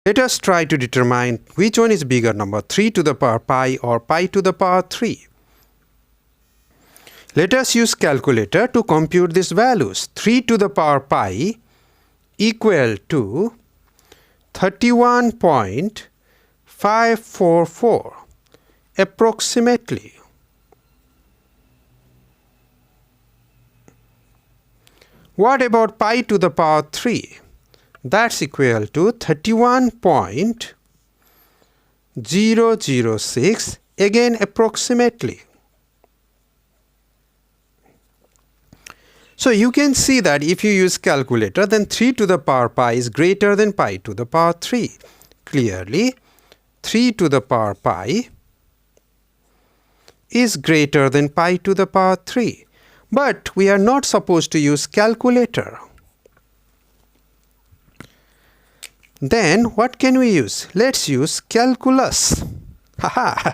Let us try to determine which one is bigger number, 3 to the power pi or pi to the power 3. Let us use calculator to compute these values. 3 to the power pi equal to 31.544 approximately. What about pi to the power 3? That's equal to 31.006, again approximately. So you can see that if you use calculator, then 3 to the power pi is greater than pi to the power 3. Clearly, 3 to the power pi is greater than pi to the power 3. But we are not supposed to use calculator. Then what can we use? Let's use calculus. Haha!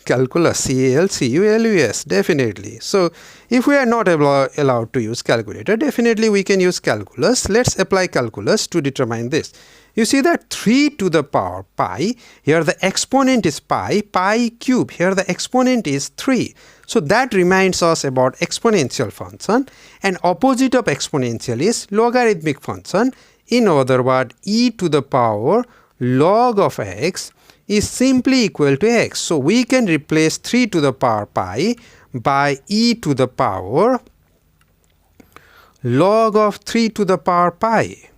Calculus, C-A-L-C-U-L-U-S, definitely. So if we are not allowed to use calculator, definitely we can use calculus. Let's apply calculus to determine this. You see that 3 to the power pi, here the exponent is pi cube, here the exponent is 3. So that reminds us about exponential function, and opposite of exponential is logarithmic function. In other words, e to the power log of x is simply equal to x. So we can replace 3 to the power pi by e to the power log of 3 to the power pi.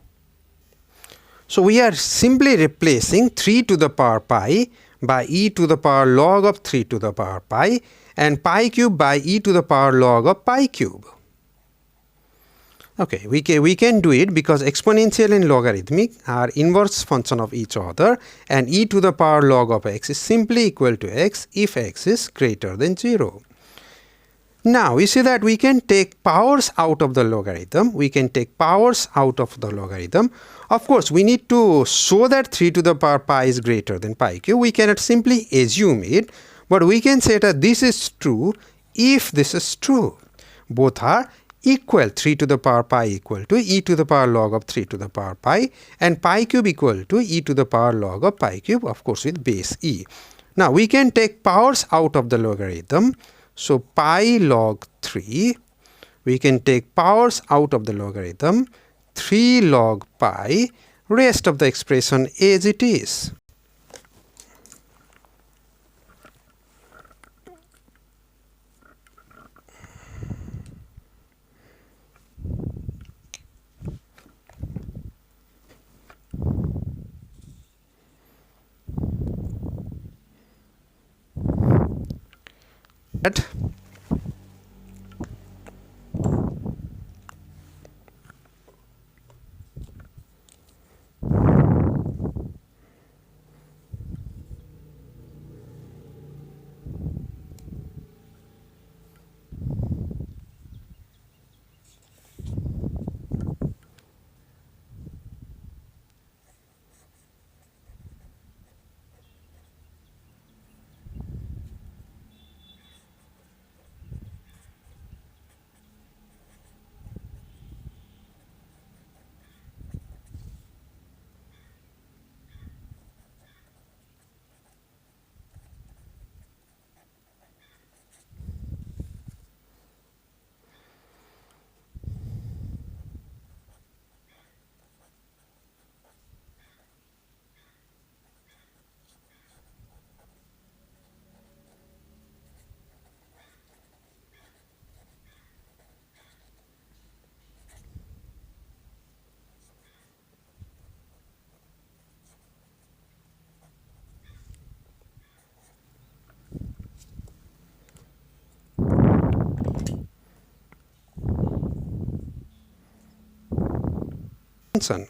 So we are simply replacing 3 to the power pi by e to the power log of 3 to the power pi and pi cube by e to the power log of pi cube. Okay, we can do it because exponential and logarithmic are inverse function of each other, and e to the power log of x is simply equal to x if x is greater than 0. Now, we see that we can take powers out of the logarithm. We can take powers out of the logarithm. Of course, we need to show that 3 to the power pi is greater than pi cube. We cannot simply assume it, but we can say that this is true if this is true. Both are equal. 3 to the power pi equal to e to the power log of 3 to the power pi, and pi cube equal to e to the power log of pi cube, of course with base e. Now we can take powers out of the logarithm. So pi log 3, we can take powers out of the logarithm, 3 log pi, rest of the expression as it is. That function.